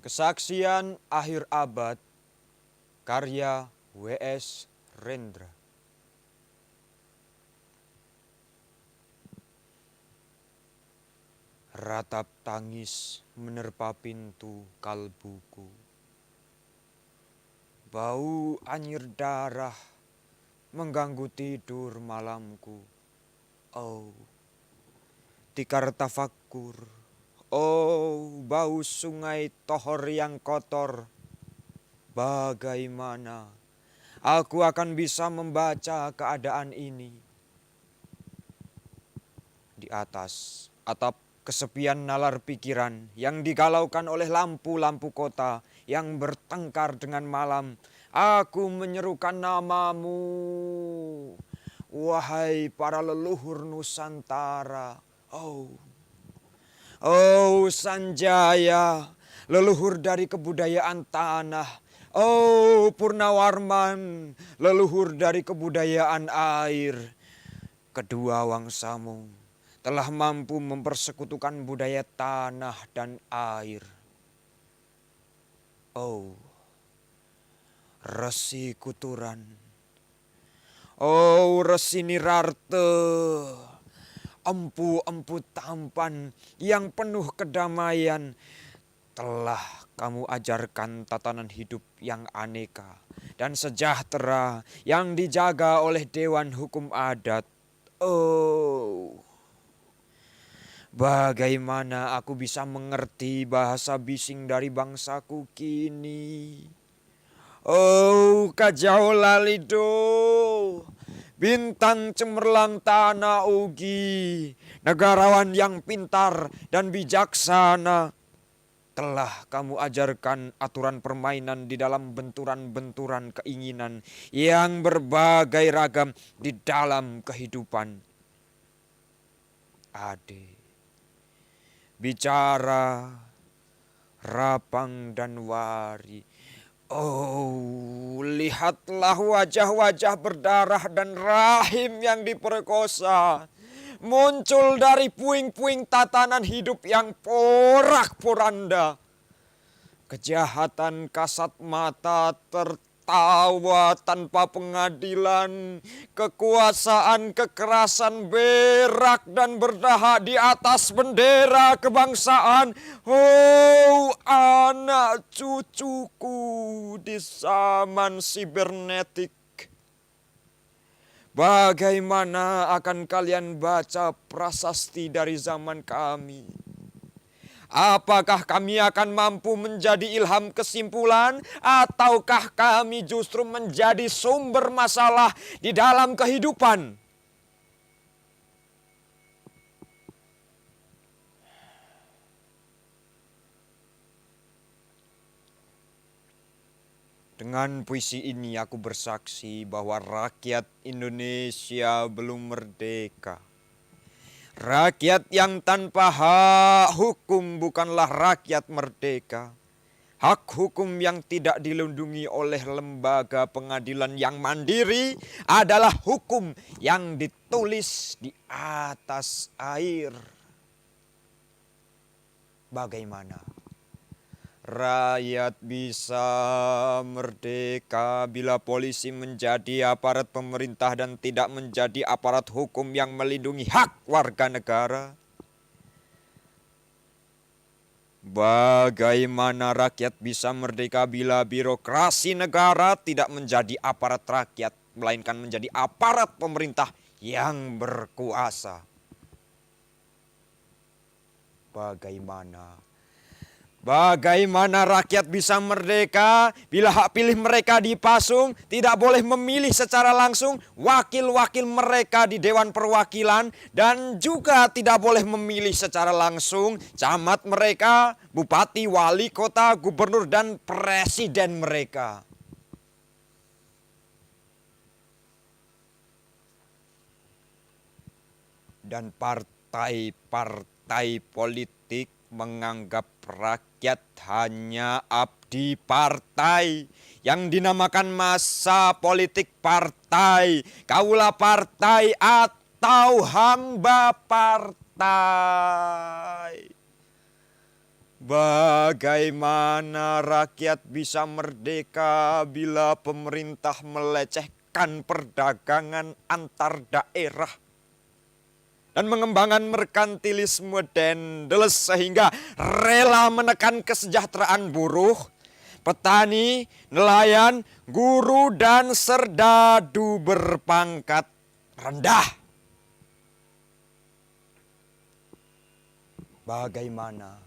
Kesaksian Akhir Abad, karya W.S. Rendra. Ratap tangis menerpa pintu kalbuku. Bau anyir darah mengganggu tidur malamku. Oh, tikar tafakkur. Oh, bau sungai Tohor yang kotor. Bagaimana aku akan bisa membaca keadaan ini? Di atas atap kesepian nalar pikiran yang digalaukan oleh lampu-lampu kota yang bertengkar dengan malam, aku menyerukan namamu. Wahai para leluhur Nusantara. Oh Sanjaya, leluhur dari kebudayaan tanah. Oh Purnawarman, leluhur dari kebudayaan air. Kedua wangsamu telah mampu mempersekutukan budaya tanah dan air. Oh Resi Kuturan. Oh Resi Nirarte. Empu-empu tampan yang penuh kedamaian, telah kamu ajarkan tatanan hidup yang aneka dan sejahtera yang dijaga oleh Dewan Hukum Adat. Oh, bagaimana aku bisa mengerti bahasa bising dari bangsaku kini? Oh, Kajau Lalido, bintang cemerlang tanah Ugi, negarawan yang pintar dan bijaksana, telah kamu ajarkan aturan permainan di dalam benturan-benturan keinginan yang berbagai ragam di dalam kehidupan. Ade, bicara, rapang dan wari. Oh, lihatlah wajah-wajah berdarah dan rahim yang diperkosa, muncul dari puing-puing tatanan hidup yang porak-poranda. Kejahatan kasat mata tertawa tanpa pengadilan, kekuasaan kekerasan berak dan berdahak di atas bendera kebangsaan. Oh, anak cucuku di zaman sibernetik. Bagaimana akan kalian baca prasasti dari zaman kami? Apakah kami akan mampu menjadi ilham kesimpulan, ataukah kami justru menjadi sumber masalah di dalam kehidupan? Dengan puisi ini aku bersaksi bahwa rakyat Indonesia belum merdeka. Rakyat yang tanpa hak hukum bukanlah rakyat merdeka. Hak hukum yang tidak dilindungi oleh lembaga pengadilan yang mandiri adalah hukum yang ditulis di atas air. Bagaimana rakyat bisa merdeka bila polisi menjadi aparat pemerintah dan tidak menjadi aparat hukum yang melindungi hak warga negara? Bagaimana rakyat bisa merdeka bila birokrasi negara tidak menjadi aparat rakyat, melainkan menjadi aparat pemerintah yang berkuasa? Bagaimana rakyat bisa merdeka bila hak pilih mereka dipasung, tidak boleh memilih secara langsung wakil-wakil mereka di Dewan Perwakilan, dan juga tidak boleh memilih secara langsung camat mereka, bupati, wali kota, gubernur, dan presiden mereka? Dan partai-partai politik menganggap rakyat hanya abdi partai yang dinamakan massa politik partai, kaula partai, atau hamba partai. Bagaimana rakyat bisa merdeka bila pemerintah melecehkan perdagangan antar daerah dan mengembangkan merkantilisme dendels sehingga rela menekan kesejahteraan buruh, petani, nelayan, guru, dan serdadu berpangkat rendah. Bagaimana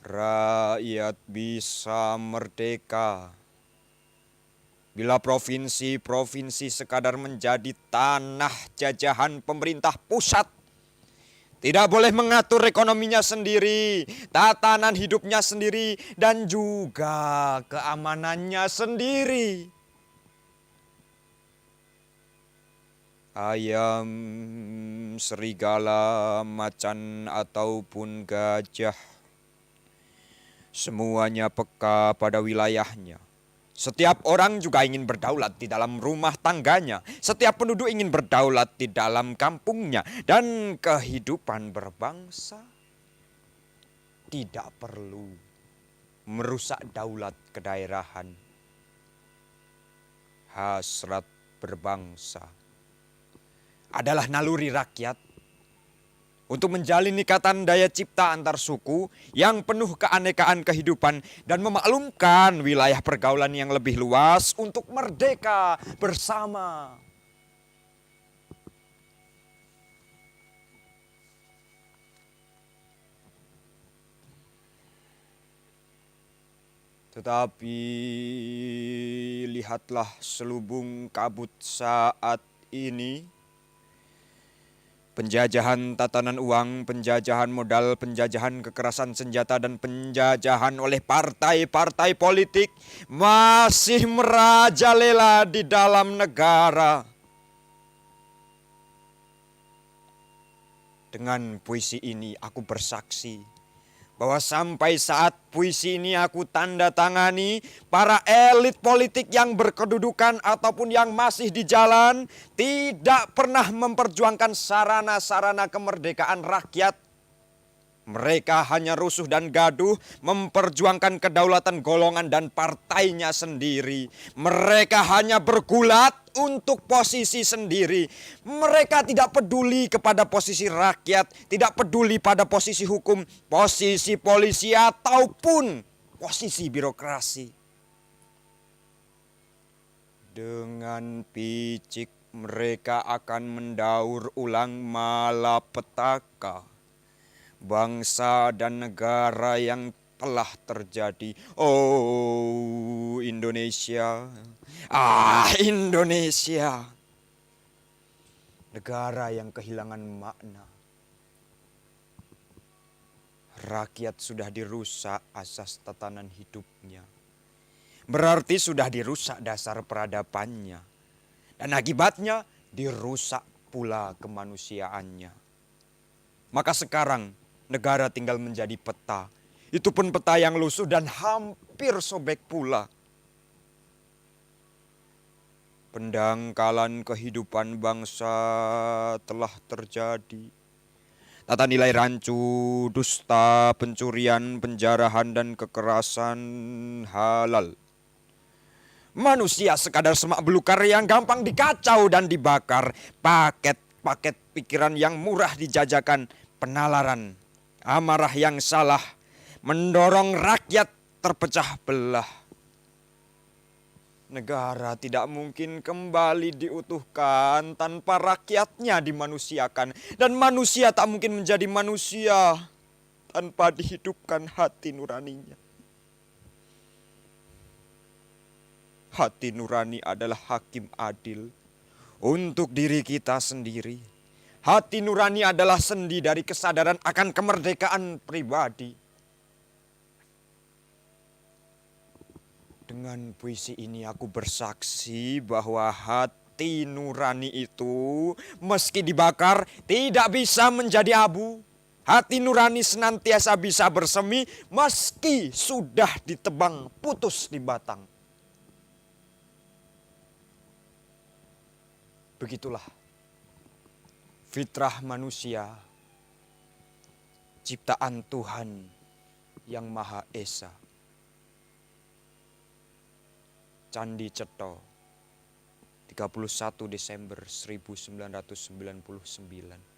rakyat bisa merdeka bila provinsi-provinsi sekadar menjadi tanah jajahan pemerintah pusat? Tidak boleh mengatur ekonominya sendiri, tatanan hidupnya sendiri, dan juga keamanannya sendiri. Ayam, serigala, macan, ataupun gajah, semuanya peka pada wilayahnya. Setiap orang juga ingin berdaulat di dalam rumah tangganya. Setiap penduduk ingin berdaulat di dalam kampungnya. Dan kehidupan berbangsa tidak perlu merusak daulat kedaerahan. Hasrat berbangsa adalah naluri rakyat untuk menjalin ikatan daya cipta antar suku yang penuh keanekaan kehidupan dan memaklumkan wilayah pergaulan yang lebih luas untuk merdeka bersama. Tetapi lihatlah selubung kabut saat ini. Penjajahan tatanan uang, penjajahan modal, penjajahan kekerasan senjata, dan penjajahan oleh partai-partai politik masih merajalela di dalam negara. Dengan puisi ini aku bersaksi bahwa sampai saat puisi ini aku tanda tangani, para elit politik yang berkedudukan ataupun yang masih di jalan tidak pernah memperjuangkan sarana-sarana kemerdekaan rakyat. Mereka hanya rusuh dan gaduh memperjuangkan kedaulatan golongan dan partainya sendiri. Mereka hanya bergulat untuk posisi sendiri. Mereka tidak peduli kepada posisi rakyat, tidak peduli pada posisi hukum, posisi polisi ataupun posisi birokrasi. Dengan picik mereka akan mendaur ulang malapetaka bangsa dan negara yang telah terjadi. Oh Indonesia, Indonesia, negara yang kehilangan makna. Rakyat sudah dirusak asas tatanan hidupnya. Berarti sudah dirusak dasar peradabannya. Dan akibatnya dirusak pula kemanusiaannya. Maka sekarang negara tinggal menjadi peta. Itu pun peta yang lusuh dan hampir sobek pula. Pendangkalan kehidupan bangsa telah terjadi. Tata nilai rancu, dusta, pencurian, penjarahan, dan kekerasan halal. Manusia sekadar semak belukar yang gampang dikacau dan dibakar. Paket-paket pikiran yang murah dijajakan. Penalaran, amarah yang salah, mendorong rakyat terpecah belah. Negara tidak mungkin kembali diutuhkan tanpa rakyatnya dimanusiakan. Dan manusia tak mungkin menjadi manusia tanpa dihidupkan hati nuraninya. Hati nurani adalah hakim adil untuk diri kita sendiri. Hati nurani adalah sendi dari kesadaran akan kemerdekaan pribadi. Dengan puisi ini aku bersaksi bahwa hati nurani itu meski dibakar tidak bisa menjadi abu. Hati nurani senantiasa bisa bersemi meski sudah ditebang putus di batang. Begitulah fitrah manusia, ciptaan Tuhan yang Maha Esa. Candi Cetho, 31 Desember 1999.